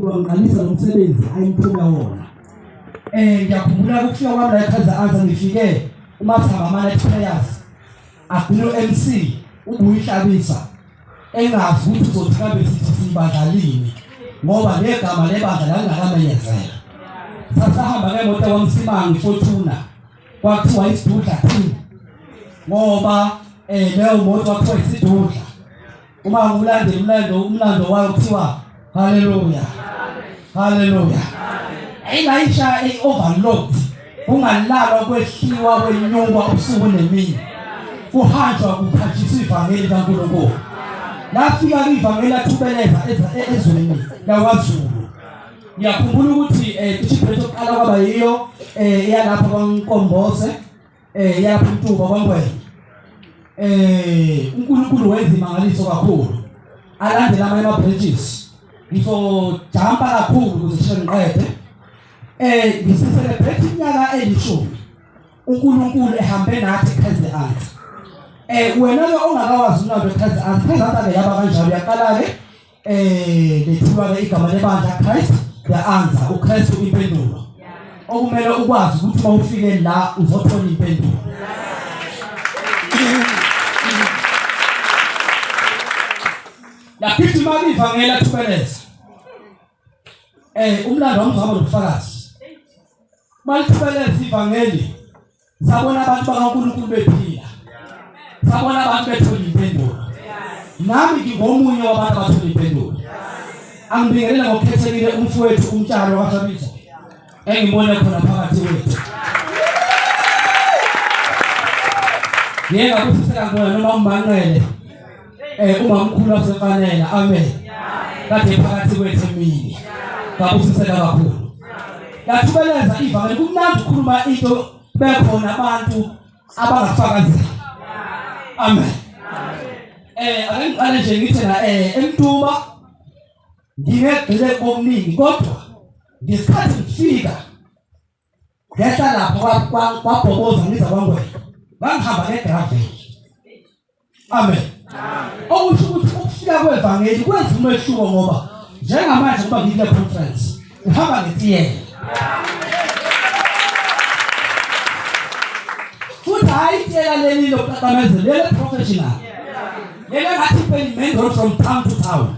Ngiqalisa nomsebenzi ayimphuma wona. Ngiyakhumbula ukufika kwami la eKaizer Arts ngifike uMathamba ama-night prayers. Akulo MC ubuyihlabisa. Engazi ukuthi uzothi kambe sithi sibadlalini ngoba legama lebandla langakamenyezela. Sasahamba ngemoto kwaMsimangu iFortuna. Kwakuthiwa isidudla team. Ngoba leyo moto kwakuthiwa isidudla. Uma ngilandela umlando wayo kuthiwa haleluya. Haleluya. Ayisha overload. Ungalalwa kwehliwa kwenyungwa ubusuku nemini. Kuhanjwa kuphathiswa ivangeli kaNkulunkulu. Lafika ivangeli lathubeleza ezweni laKwaZulu. Ngiyakhumbula ukuthi ichibhetho oqala kwaba yiyo eyalapha kwaNkombose yapha uNtuba kwaNgwenya. uNkulunkulu wenza imangaliso kakhulu. Alandela ama bridges. Ngizojampa kakhulu ukuze sisho ngiqede. Ngisicelebrate iminyaka elishumi. uNkulunkulu ehambe nathi eKaizer Arts. Wena ongakawazi umlando weKaizer Arts, iKaizer Arts yaba kanjalo yaqala ke lethulwa ke igama lebandla Christ the answer, uKristu impendulo. Okumele ukwazi ukuthi uma ufike la uzothola impendulo. Laphithi mali ivangeli athubeleza. Umlando wamzama nobufakazi. Malithubeleza ivangeli. Sabona abantu bakaNkulunkulu bephila. Sabona abantu bethola impendulo. Nami ngingomunye wabantu abathola impendulo. Angibingelela ngokukhethekile umfowethu umtshalo waShabisa. Engibone khona phakathi kwethu. Yeka ukuthi sekangibona noma umbanqele. Uma umkhulu wasefanele, amen. Kade phakathi kwethu emini. Ngabusiseka kakhulu. Yathubeleza ivangeli kumnandi ukukhuluma into bekhona abantu abangafakazela. Amen. Ake nje ngithi la eMtuba ngingegcile kokuningi kodwa ngesikhathi ngifika ngehla lapha kwabhoboza ngiza kwaNgwenya. Ngihamba ngegravel. Amen. Okusho ukuthi ukufika kwevangeli kwenza umehluko ngoba njengamanje kuba ngikule conference ngihamba ngetiyela. Futhi hayi itiyela leli lokuqakameza leli professional. Leli ngathi payment from town to town.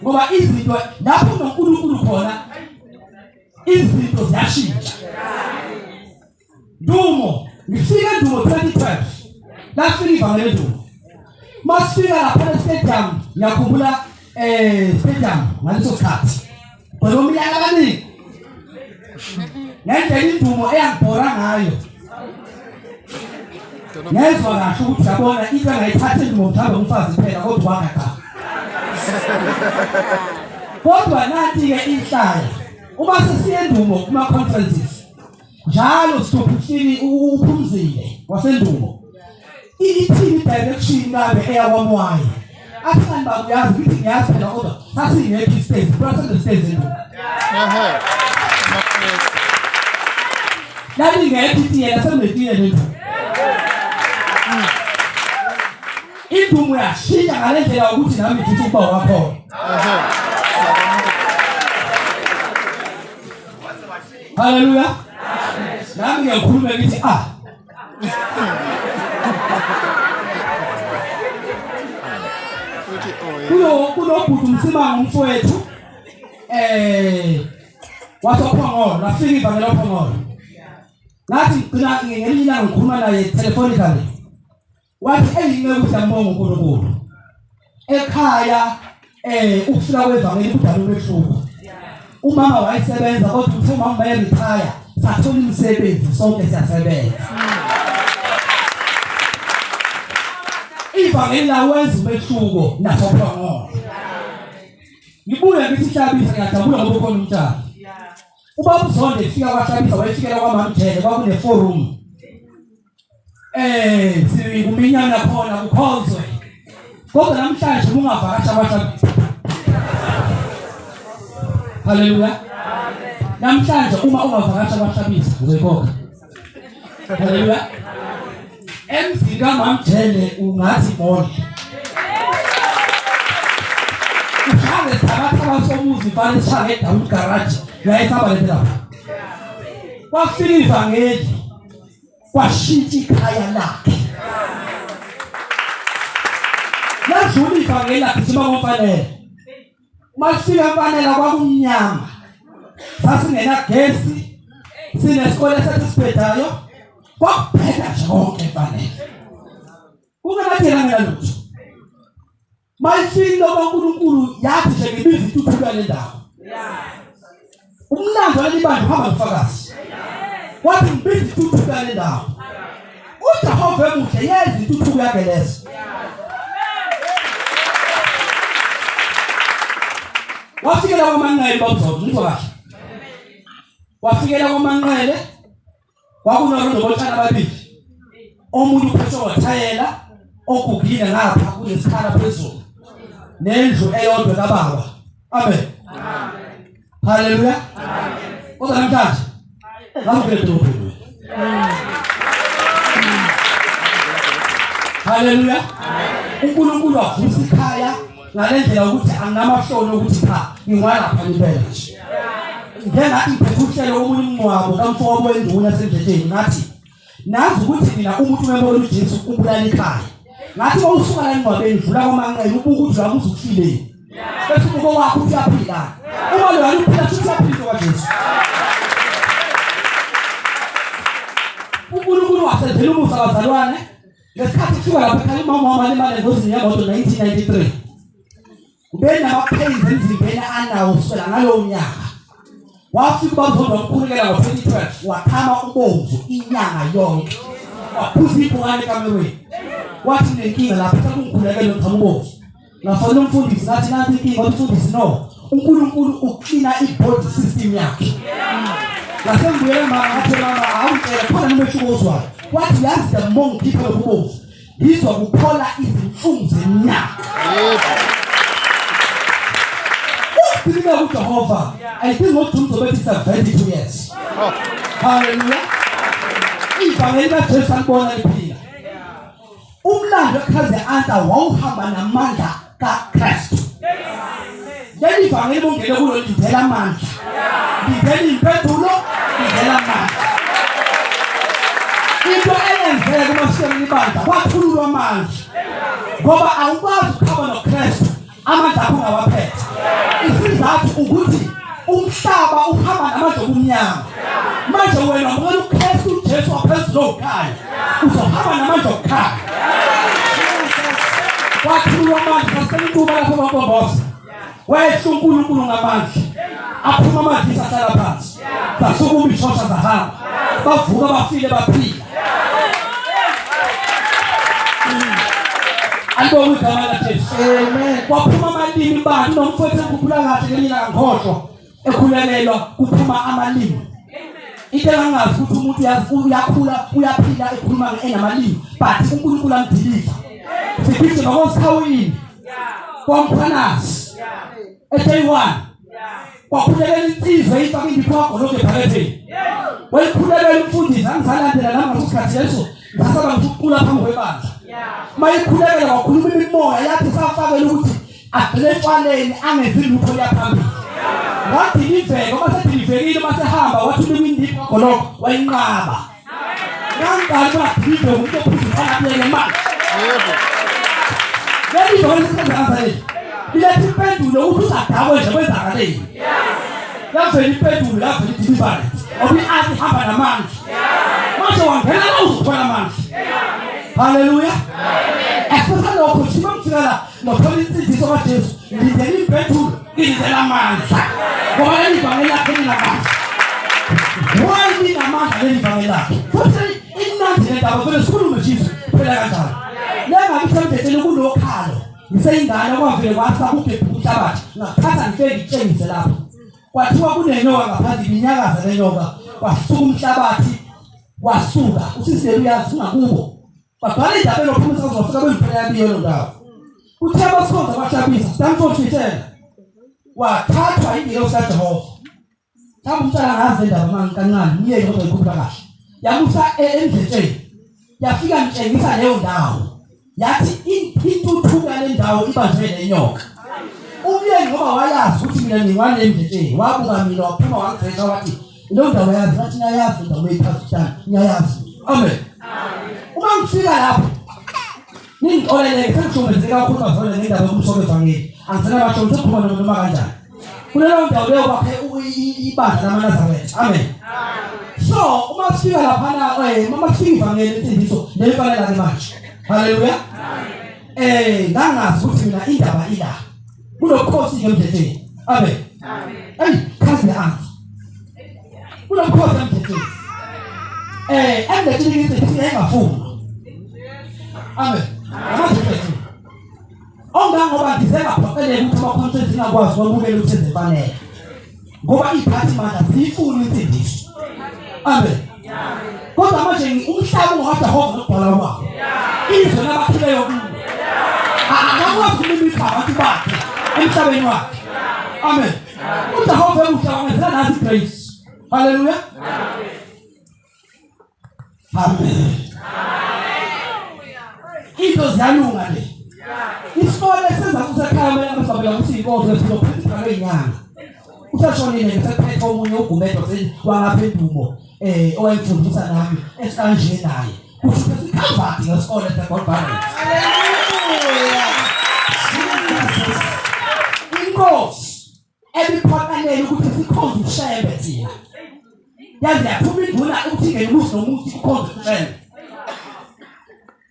Ngoba izinto lapho uNkulunkulu khona izinto ziyashintsha. Dumo ngifika Dumo 2012. Lafika ivangeli Dumo. Masifika lapha e-stadium ngiyakhumbula stadium ngaleso sikhathi. Kodwa umnyaka kaningi. Ngendlela iNdumo eyangibhora ngayo. Ngezwe kahle ukuthi yabona into engayithathe Ndumo mhlawumbe umfazi phela kodwa wangaka. Kodwa nathi ke inhlaya. Uma sesiye Ndumo kuma conferences. Njalo sithophini uphumzile waseNdumo. Ithi direction ngabe eyakwamwayi. Athanda bakuyazi ukuthi ngiyazi phela kodwa sasingekho istage, process stage Ndumo. Lali ngekho itiyela semletiyela Ndumo. Indumo yashintsha ngalendlela ukuthi nami ngithi ukuba wakho. Haleluya. Nami ngiyakhuluma ngithi kulo bhuti uMsimangu umfowethu wasophongolo lafika ivangeli lophongolo. Ngathi ngicina ngelinye ngikhuluma naye telephonically. Wathi engingeke siyambonga uNkulunkulu. Ekhaya ukufika kwevangeli kudala umehluko. Umama wayesebenza kodwa uthe umama retire sathola umsebenzi sonke siyasebenza. Ivangeli lawenza umehluko nasophongolo. Ngibuye ngithi Hlabisa ngiyajabula ngoba khona umntana. Ubaba uZonde efika kwaHlabisa wayefikela kwaMamjele kwakune forum. Sikuminyana khona kukhozwe. Kodwa namhlanje ungavakasha kwaHlabisa. Haleluya. Amen. Namhlanje uma ungavakasha kwaHlabisa uzoyikhokha. Haleluya. Emzini kaMamjele ungathi mole. Uhambe bathi abasomuzi mfana ishange down garage yayisaba lento lapha kwafika ivangeli kwashintsha ikhaya lakhe ladlula ivangeli lagijima komfanele masifika mfanele kwakumnyama sasingena gesi sinesikole sesibhedayo kwakuphela nje konke mfanele ungathela ngena lutho mayifika uNkulunkulu yathi nje ngibiza intuthuko le ndawo umlando walibandla uhamba nofakazi wathi ngibiza intuthuko le ndawo uJehova emuhle yenza intuthuko yakhe lezo wafikela kwamanqele babuzodwa nizwa kahle wafikela kwamanqele kwakunomuntu botshana ababili omunye uphethe wathayela okugina ngapha kunesikhala phezulu nendlu eyodwa kababa amen haleluya kodwa namhlanje ngamukele dolobheni haleluya uNkulunkulu wavusa ikhaya ngalendlela ukuthi anginamahloni ukuthi cha ngingwalapha impela nje ngengathi ngiphethuhlelo omunye umncwabo kamfowabo wenduna sendleleni ngathi nazi ukuthi mina umuntu memolo uJesu ukubulala ikhaya ngathi mawusuka la engcwabeni vula kwamanqele ubuka ukuthi wabuza ukufileni bese ubuko wakho uyaphila uma lo yaluphila futhi uyaphila kwaJesu uNkulunkulu wasenzela umusa abazalwane ngesikhathi kufika lapha ekhaya umama imali engozini yemoto 1993 ubena amapains emzimbeni anawo kusela ngalowo nyaka wafika babuzodwa ukukhulekela ngo2012 wakhama ubomvu inyanga yonke waphuza ibhukane kamerweni wathi nenkinga lapha sekungikhulekele ngichamubomvu ngafona umfundisi ngathi nansi inkinga umfundisi no uNkulunkulu uklina ibody system yakhe lasembuyela mama ngathi mama awutshela khona nomeshuko ozwayo wathi yazi the more people ubomvu ngizwa kuphola izinhlungu zenyanga Because of Jehovah, I think what to do is a 22 years. Hallelujah. If I never just born a pillar. Umlando kaze anta wawuhamba namandla kaKristu. Yeli vangeli bongele kulo lidela amandla. Lidela impendulo, lidela amandla. Into eyenzeka kumashiya libandla kwathululwa amandla. Ngoba awukwazi ukukhamba noKristu amandla akho ngawaphethe. Isizathu ukuthi umhlaba uhamba namandla omnyama. Manje wena ngoba uKristu Jesu waphezulu okhaya. Uzohamba namandla okhaya. Wathulwa amandla sentuba lapho bakomboza. Wayehla uNkulunkulu ngamandla. Aphuma amadisi ahlala phansi. Basuka umishosha zahamba. Bavuka bafile baphila. Alibonga igama laJesu. Amen. Kwaphuma amalimi bantu nomfowethu ekhuphula kahle ngelina ngokhohlwa ekhulelelwa kuphuma amalimi. Into engazi ukuthi umuntu uyakhula uyaphila ekhuluma enamalimi but uNkulunkulu amdiliza. Siphinde ngokusikhawini. Kwamphanazi. Day1. Kwakhulelela insizwe ifake indiphakho lonke phakathi. Wayikhulelele umfundisi angisalandela nami ngasikhathi leso ngasaba ngikuqula phambi kwebandla. Mayikhulekela kwakhuluma imimoya yathi safakela ukuthi adletshwaneni angenzi lutho yaphambili. Ngathi liveke mase dilivekile mase hamba wathi uliwindi ngoloko wayinqaba. Ngangani baphinde umuntu ophuza phakathi manje. Yebo. Leli dole sikwenza leli. Ilethi impendulo ukuthi uzadakwe nje kwenzakaleni. Yavela impendulo yavela ideliverance. Obi athi hamba namandla. Manje wangena la uzothola amandla. Hallelujah. Amen. Efuna lokho simamthikala nothola insindiso kaJesu. Lidela impendulo, lidela amandla. Ngoba leli vangeli lakhe linamandla. Why linamandla leli vangeli lakhe? Futhi imnandi lendaba vele sikhulume Jesu phela kanjalo. Lenga ngithembele kulokhalo. Ngiseyingane kwavele kwasa kugebhe umhlabathi. Ngakhatha ngifike ngitshengise lapho. Kwathiwa kunenyoka ngaphansi inyakaza lenyoka. Wasuka umhlabathi wasuka. Usisele uyasunga kubo. Babhali indaba lophumisa uzofika beziphela yabiyo ndawo. Uthe abasonza bashabisa, damfotshitela. Wathathwa ingilosi kaJehova. Thamba umntana ngaze indaba manje kancane, niye kodwa ikhupha kahle. Yamusa endleleni. Yafika ngitshengisa leyo ndawo. Yathi intuthuka le ndawo ibanjwe lenyoka. umyeni ngoba wayazi ukuthi mina ngingwane emjejeni wabuka mina waphuma wangizeka wathi lo ndawo yazi ngathi ngiyayazi ndawo ephasitani ngiyayazi amen uma ngifika lapho ningixolele sengishomeze kakhulu bazole ngendaba yokumshoka evangeli angizena basho ukuthi kukhona noma kanjani kulelo ndawo leyo bakhe ibandla lamaNazaretha amen so uma sifika lapha na mama sifika ivangeli insindiso nelifanele ke manje haleluya ngangazi ukuthi mina indaba ila kulokhosi ke mjejeni amen kazi yangu kulokhosi mjejeni endekile ngithi engafuna amen amajefethi ongangoba ngizengaphoqelele ukuthi ama-conference ingakwazi wabukela ukuthi ezefanele ngoba iphathi manje zifuna insindiso amen kodwa manje umhlaba ungakadahova nokubhala kwakho izwe nabaphileyo kulo akakwazi ukumimisa abantu bakhe emhlabeni wakhe amen udahova emuhlaba ngenzela nazi grace haleluya amen into ziyalunga le isikole senza kusekhaya manje abasabela ukuthi inkonzo ezizophetha ngeenyanga usashonile ngesephetho omunye ugumedo wangapha endumo owayemfundisa nami esikanje naye kusho ukuthi ikhavati ngesikole seGod Balance haleluya inkosi ebiphakanele ukuthi sikhonze ushembe thina yazi yaphuma induna ukuthi ngemuzi nomuthi ikhonze ushembe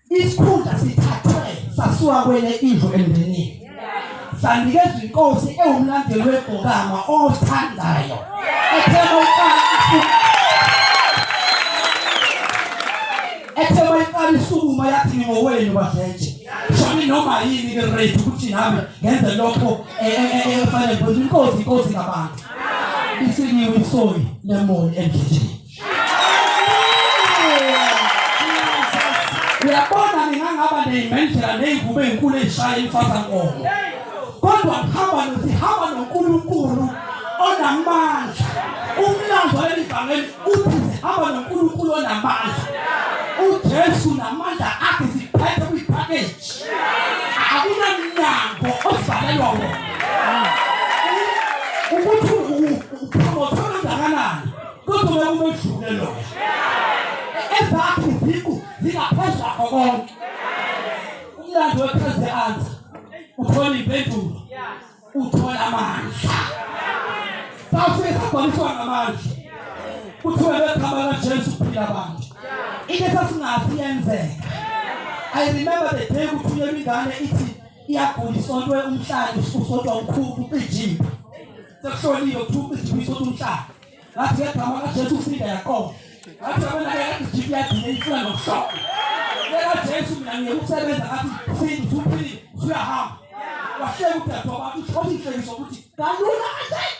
isikhundla sithathwe sasuka kwele indlu emndenini sandikezwe inkosi ewumlandeli wegokama othandayo ethema iqala isukuma yathi ngowenu bajeje shoni noma yini ke ready ukuthi nami ngenze lokho efanele ukuthi inkosi ngabantu isinyiwe isoyi lemoni endlini uyabona ngingangaba neyimendlela neyingubo ezinkulu ezishaya imfasa nkomo kodwa ngihamba noNkulunkulu onamandla umlando welivangeli uthi sihamba noNkulunkulu onamandla uJesu namandla akhe siphethe kwipackage akunamnyango osivalelwa wona ukuthi uphomothola kangakanani kodwa umedlulelo ezakhe zingaphezulu akho konke umlando wepheze anza uthola impendulo uthola amandla sawufika sagcwaliswa ngamandla kuthiwe bekhamba kaJesu kuphila abantu into esasingazi yenzeka I remember the day kuthiwe ingane ithi iyagula isontwe umhlanje usontwa umkhulu ucijimba sekuhloliwe ukuthi ucijimba isonto umhlanje ngathi ngegama kaJesu usinda yaqoqa ngathi abona ke ijimba yadine ifuna nokushoko kaJesu mina ngiyekusebenza ngathi sindu uphili uyahamba wahleka ukuthi abantu ukuthi inhlekiso ukuthi kalula kanjani